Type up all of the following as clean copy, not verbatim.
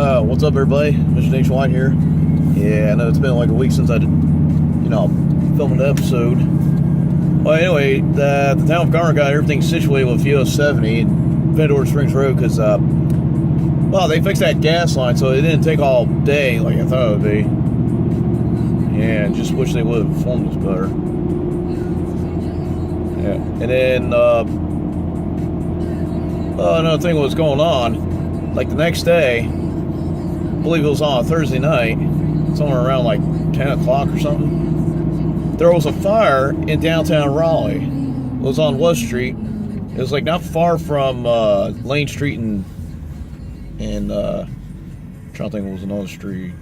What's up, everybody? Mr. Nationwide here. Yeah, I know it's been like a week since I did, filmed an episode. Well, anyway, the town of Garner got everything situated with US 70 and Vendor Springs Road because, they fixed that gas line, so it didn't take all day like I thought it would be. Yeah, just wish they would have filmed this better. Yeah, and then, another thing was going on, like the next day, I believe it was on a Thursday night, somewhere around like 10 o'clock or something. There was a fire in downtown Raleigh. It was on West Street. It was like not far from Lane Street and I'm trying to think what was another street.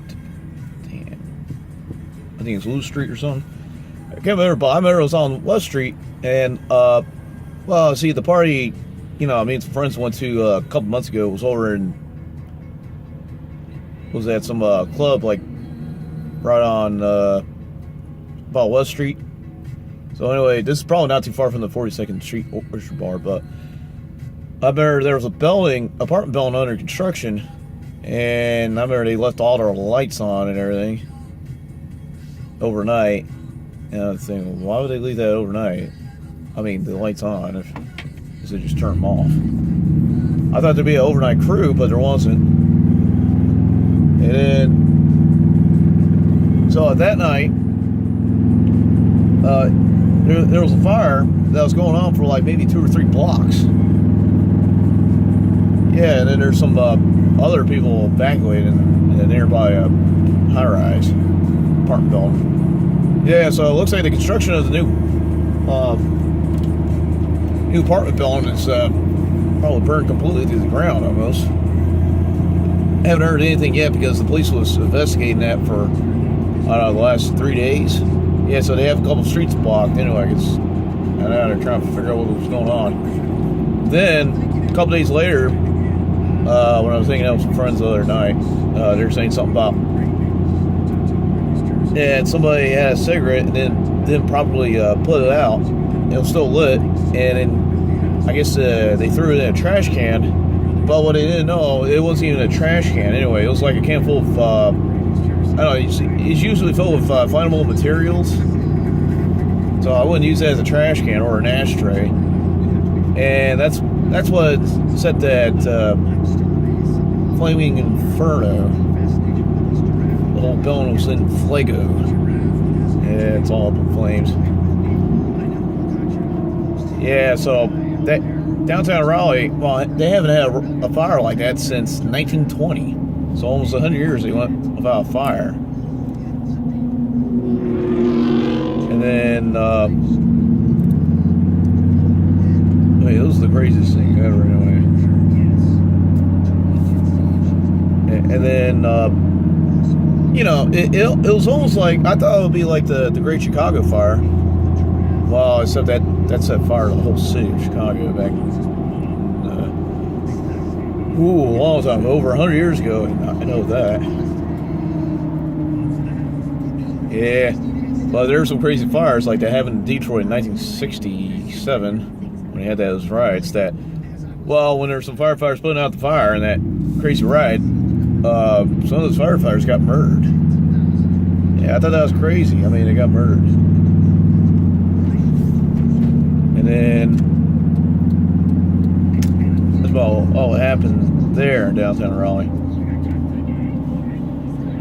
Damn. I think it's Lewis Street or something. I can't remember, but I remember it was on West Street. And, see, the party, some friends went to a couple months ago. It was over in, was at some club, like, right on, about West Street. So anyway, this is probably not too far from the 42nd Street Orchard Bar, but I remember there was a apartment building under construction, and I remember they left all their lights on and everything overnight. And I was thinking, why would they leave that overnight? I mean, the lights on, if they just turn them off. I thought there'd be an overnight crew, but there wasn't. And then, so that night, there was a fire that was going on for like maybe 2 or 3 blocks. Yeah, and then there's some other people evacuating in a nearby high-rise apartment building. Yeah, so it looks like the construction of the new apartment building is probably burned completely to the ground almost. I haven't heard anything yet because the police was investigating that for, the last 3 days. Yeah, so they have a couple streets blocked. Anyway, they're trying to figure out what was going on. Then, a couple days later, when I was hanging out with some friends the other night, they were saying something about, somebody had a cigarette and then didn't properly put it out. It was still lit, and then I guess they threw it in a trash can. But what they didn't know, it wasn't even a trash can. Anyway, it was like a can full of, it's usually filled with flammable materials. So I wouldn't use that as a trash can or an ashtray. And that's what set that flaming inferno. The whole building was in Flago. Yeah, it's all up in flames. Yeah, so that downtown Raleigh, they haven't had a fire like that since 1920. So almost 100 years they went without a fire. And then, it was the craziest thing ever anyway. And then, it was almost like, I thought it would be like the Great Chicago Fire. Well, except that set fire to the whole city of Chicago back a long time, over 100 years ago. I know that. Yeah, but there were some crazy fires like that happened in Detroit in 1967 when they had those riots. When there were some firefighters putting out the fire in that crazy riot, some of those firefighters got murdered. Yeah, I thought that was crazy. I mean, they got murdered. And then that's about all that happened there in downtown Raleigh.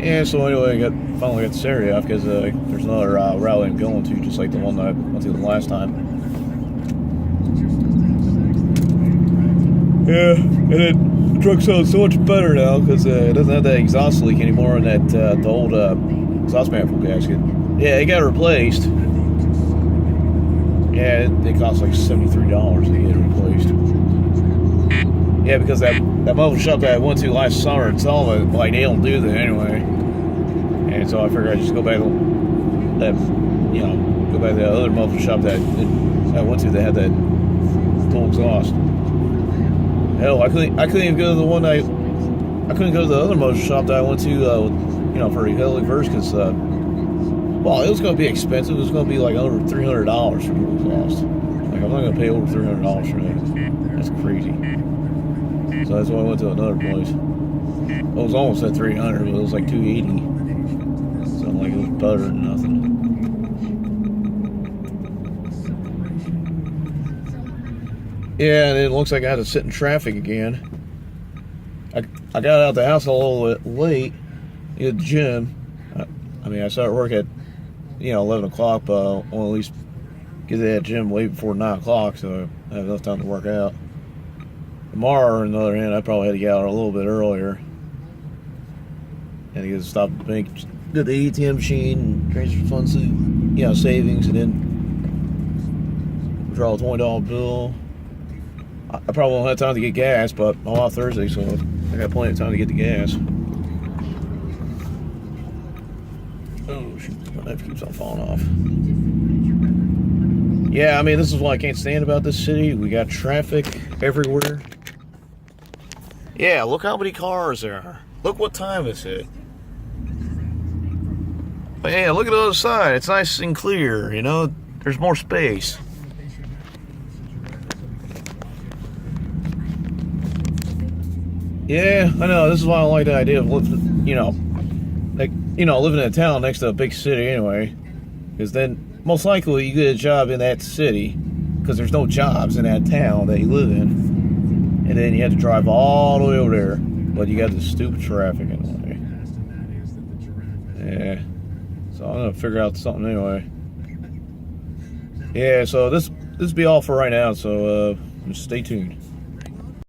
Yeah, so anyway, I finally got this area off because there's another rally I'm going to, just like the one that I went to the last time. Yeah, and then the truck sounds so much better now because it doesn't have that exhaust leak anymore and that the old exhaust manifold gasket. Yeah, it got replaced. Yeah, it cost like $73 to get it replaced. Yeah, because that mobile shop that I went to last summer, it's all like they don't do that anyway. And so I figured I'd just go back to that other mobile shop that I went to that had that full exhaust. Hell, I couldn't even go to the one I couldn't go to the other motor shop that I went to, for a Heli first because, it was going to be expensive. It was going to be like over $300 for dual exhaust. Like, I'm not going to pay over $300 for that. That's crazy. So that's why I went to another place. Well, it was almost at 300, but it was like 280. Something like it was better than nothing. Yeah, and it looks like I had to sit in traffic again. I got out the house a little bit late at the gym. I mean, I started work at 11 o'clock, but I want to at least get to that gym way before 9 o'clock, so I have enough time to work out. Tomorrow, on the other hand, I probably had to get out a little bit earlier. And to get to stop at the bank, go to the ATM machine, and transfer funds to savings, and then draw a $20 bill. I probably won't have time to get gas, but I'm off Thursday, so I got plenty of time to get the gas. Oh, shoot, my knife keeps on falling off. Yeah, I mean, this is what I can't stand about this city. We got traffic everywhere. Yeah, look how many cars there are. Look what time it's at. But yeah, look at the other side. It's nice and clear, There's more space. Yeah, I know. This is why I like the idea of living, living in a town next to a big city anyway. Because then, most likely, you get a job in that city. Because there's no jobs in that town that you live in. And then you have to drive all the way over there. But you got this stupid traffic in the way. Yeah. So I'm going to figure out something anyway. Yeah, so this be all for right now. So just stay tuned.